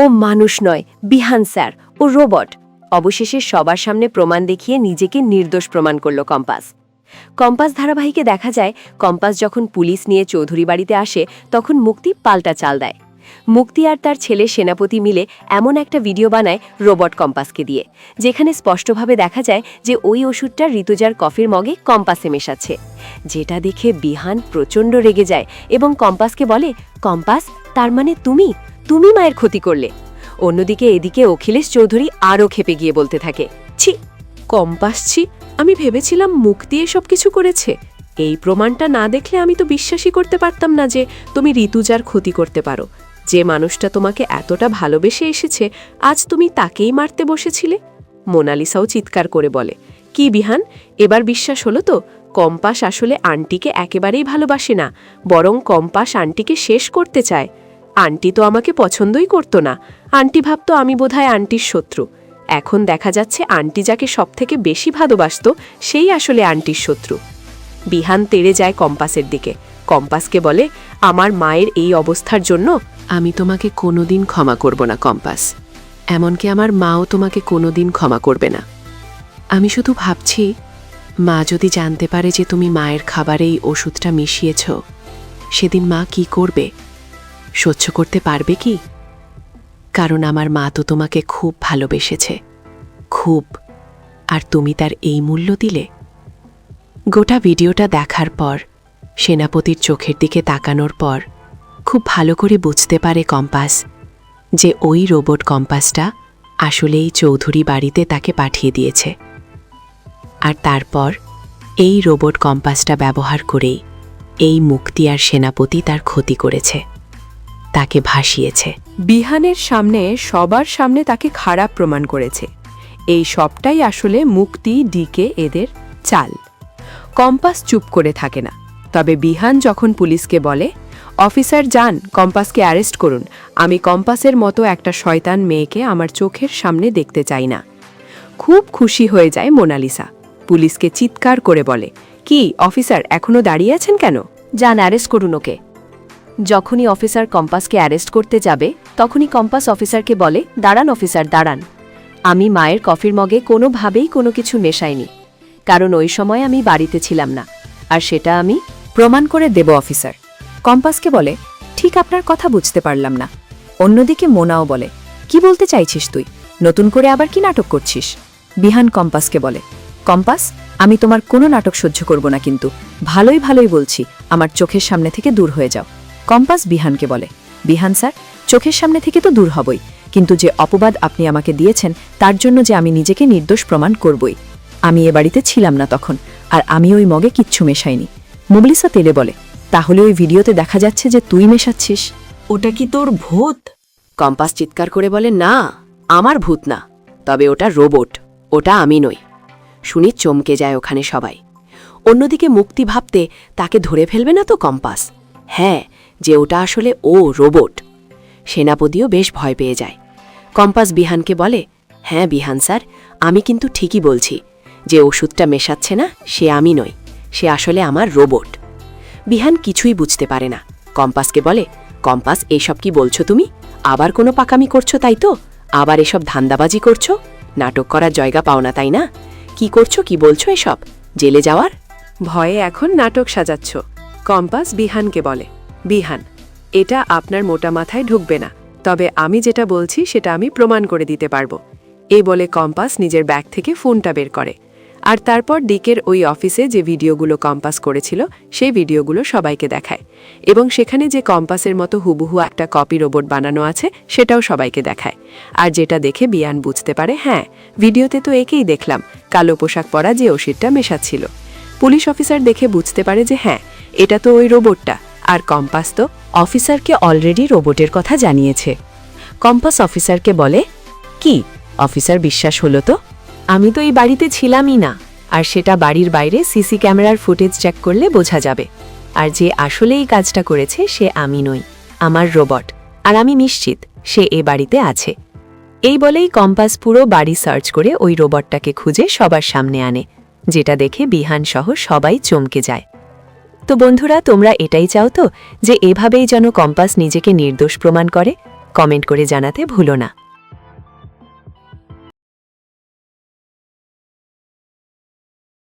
ও মানুষ নয়, বিহান sir, oh robot. অবশেষে সবার সামনে প্রমাণ দেখিয়ে নিজেকে নির্দোষ প্রমাণ করল কম্পাস। কম্পাস ধারাবাহিকে দেখা যায়, কম্পাস যখন পুলিশ নিয়ে চৌধুরী বাড়িতে আসে তখন মুক্তি পাল্টা চাল দেয়। মুক্তি আর তার ছেলে সেনাপতি মিলে এমন একটা ভিডিও বানায় রোবট কম্পাসকে দিয়ে, যেখানে স্পষ্টভাবে দেখা যায় যে ওই ওষুধটা ঋতুজার কফির মগে কম্পাসে মেশাচ্ছে। যেটা দেখে বিহান প্রচণ্ড রেগে যায় এবং কম্পাসকে বলে, কম্পাস, তার মানে তুমি মায়ের ক্ষতি করলে। অন্যদিকে এদিকে অখিলেশ চৌধুরী আরও ক্ষেপে গিয়ে বলতে থাকে, ছি কম্পাস, ছি, আমি ভেবেছিলাম মুক্তি এসব কিছু করেছে। এই প্রমাণটা না দেখলে আমি তো বিশ্বাসই করতে পারতাম না যে তুমি ঋতুজার ক্ষতি করতে পারো। যে মানুষটা তোমাকে এতটা ভালোবেসে এসেছে, আজ তুমি তাকেই মারতে বসেছিলে। মোনালিসাও চিৎকার করে বলে, কি বিহান, এবার বিশ্বাস হলো তো? কম্পাস আসলে আন্টিকে একেবারেই ভালোবাসে না, বরং কম্পাস আন্টিকে শেষ করতে চায়। আন্টি তো আমাকে পছন্দই করতো না। আন্টি ভাবতো আমি বোধহয় আন্টির শত্রু। এখন দেখা যাচ্ছে আন্টি যাকে সবথেকে বেশি ভালোবাসত সেই আসলে আন্টির শত্রু। বিহান তেড়ে যায় কম্পাসের দিকে। কম্পাসকে বলে, আমার মায়ের এই অবস্থার জন্য আমি তোমাকে কোনোদিন ক্ষমা করব না কম্পাস। এমনকি আমার মাও তোমাকে কোনোদিন ক্ষমা করবে না। আমি শুধু ভাবছি, মা যদি জানতে পারে যে তুমি মায়ের খাবারে এই ওষুধটা মিশিয়েছ, সেদিন মা কি করবে? সহ্য করতে পারবে কি? কারণ আমার মা তো তোমাকে খুব ভালোবেসেছে, খুব। আর তুমি তার এই মূল্য দিলে। গোটা ভিডিওটা দেখার পর, সেনাপতির চোখের দিকে তাকানোর পর খুব ভালো করে বুঝতে পারে কম্পাস যে ওই রোবট কম্পাসটা আসলেই চৌধুরী বাড়িতে তাকে পাঠিয়ে দিয়েছে। আর তারপর এই রোবট কম্পাসটা ব্যবহার করেই এই মুক্তি আর সেনাপতি তার ক্ষতি করেছে, তাকে ভাসিয়েছে। বিহানের সামনে, সবার সামনে তাকে খারাপ প্রমাণ করেছে। এই সবটাই আসলে মুক্তি, ডিকে এদের চাল। কম্পাস চুপ করে থাকে না। তবে বিহান যখন পুলিশকে বলে, অফিসার যান, কম্পাসকে অ্যারেস্ট করুন, আমি কম্পাসের মতো একটা শয়তান মেয়েকে আমার চোখের সামনে দেখতে চাই না, খুব খুশি হয়ে যায় মোনালিসা। পুলিশকে চিৎকার করে বলে, কি অফিসার, এখনো দাঁড়িয়ে আছেন কেন? যান, অ্যারেস্ট করুন ওকে। যখনই অফিসার কম্পাসকে অ্যারেস্ট করতে যাবে তখনই কম্পাস অফিসারকে বলে, দাঁড়ান অফিসার, দাঁড়ান। আমি মায়ের কফির মগে কোনোভাবেই কোনো কিছু মেশাইনি, কারণ ওই সময় আমি বাড়িতে ছিলাম না, আর সেটা আমি প্রমাণ করে দেব অফিসার। কম্পাসকে বলে, ঠিক আপনার কথা বুঝতে পারলাম না। অন্যদিকে মোনাও বলে, কি বলতে চাইছিস তুই? নতুন করে আবার কি নাটক করছিস? বিহান কম্পাসকে বলে, কম্পাস, আমি তোমার কোনো নাটক সহ্য করব না, কিন্তু ভালোই ভালোই বলছি, আমার চোখের সামনে থেকে দূর হয়ে যাও। কম্পাস বিহানকে বলে, বিহান স্যার, চোখের সামনে থেকে তো দূর হবই, কিন্তু যে অপবাদ আপনি আমাকে দিয়েছেন তার জন্য যে আমি নিজেকে নির্দোষ প্রমাণ করবই। আমি এ বাড়িতে ছিলাম না তখন, আর আমি ওই মগে কিচ্ছু মেশাইনি। মোনালিসা তেলে বলে, তাহলে ওই ভিডিওতে দেখা যাচ্ছে যে তুই মেশাচ্ছিস। ওটা কি তোর ভূত? কম্পাস চিৎকার করে বলে, না, আমার ভূত না, তবে ওটা রোবট, ওটা আমি নই। শুনি চমকে যায় ওখানে সবাই। অন্যদিকে মুক্তি ভাবতে, তাকে ধরে ফেলবে না তো কম্পাস? হ্যাঁ, যে ওটা আসলে ও রোবট। সেনাপতিও বেশ ভয় পেয়ে যায়। কম্পাস বিহানকে বলে, হ্যাঁ বিহান স্যার, আমি কিন্তু ঠিকই বলছি, যে ওষুধটা মেশাচ্ছে না সে আমি নই, সে আসলে আমার রোবট। বিহান কিছুই বুঝতে পারে না। কম্পাসকে বলে, কম্পাস, এসব কি বলছো তুমি? আবার কোনো পাকামি করছো তাই তো? আবার এসব ধান্দাবাজি করছো? নাটক করার জায়গা পাও না তাই না? কি করছো, কি বলছো এসব? জেলে যাওয়ার ভয়ে এখন নাটক সাজাচ্ছ। কম্পাস বিহানকে বলে, বিহান, এটা আপনার মোটা মাথায় ঢুকবে না, তবে আমি যেটা বলছি সেটা আমি প্রমাণ করে দিতে পারবো। এই বলে কম্পাস নিজের ব্যাগ থেকে ফোনটা বের করে, আর তারপর ডিকের ওই অফিসে যে ভিডিওগুলো কম্পাস করেছিল সেই ভিডিওগুলো সবাইকে দেখায়, এবং সেখানে যে কম্পাসের মতো হুবহু একটা কপি রোবট বানানো আছে সেটাও সবাইকে দেখায়। আর যেটা দেখে বিয়ান বুঝতে পারে, হ্যাঁ, ভিডিওতে তো একেই দেখলাম, কালো পোশাক পরা যে ওষুধটা মেশাচ্ছিল। পুলিশ অফিসার দেখে বুঝতে পারে যে হ্যাঁ, এটা তো ওই রোবটটা, আর কম্পাস তো অফিসারকে অলরেডি রোবটের কথা জানিয়েছে। কম্পাস অফিসারকে বলে, কি অফিসার, বিশ্বাস হলো তো? আমি তো এই বাড়িতে ছিলামই না, আর সেটা বাড়ির বাইরে সিসি ক্যামেরার ফুটেজ চেক করলে বোঝা যাবে। আর যে আসলে এই কাজটা করেছে সে আমি নই, আমার রোবট, আর আমি নিশ্চিত সে এ বাড়িতে আছে। এই বলেই কম্পাস পুরো বাড়ি সার্চ করে ওই রোবটটাকে খুঁজে সবার সামনে আনে, যেটা দেখে বিহান সহ সবাই চমকে যায়। তো বন্ধুরা, তোমরা এটাই চাও তো যে এভাবেই যেন কম্পাস নিজেকে নির্দোষ প্রমাণ করে? কমেন্ট করে জানাতে ভুলো না।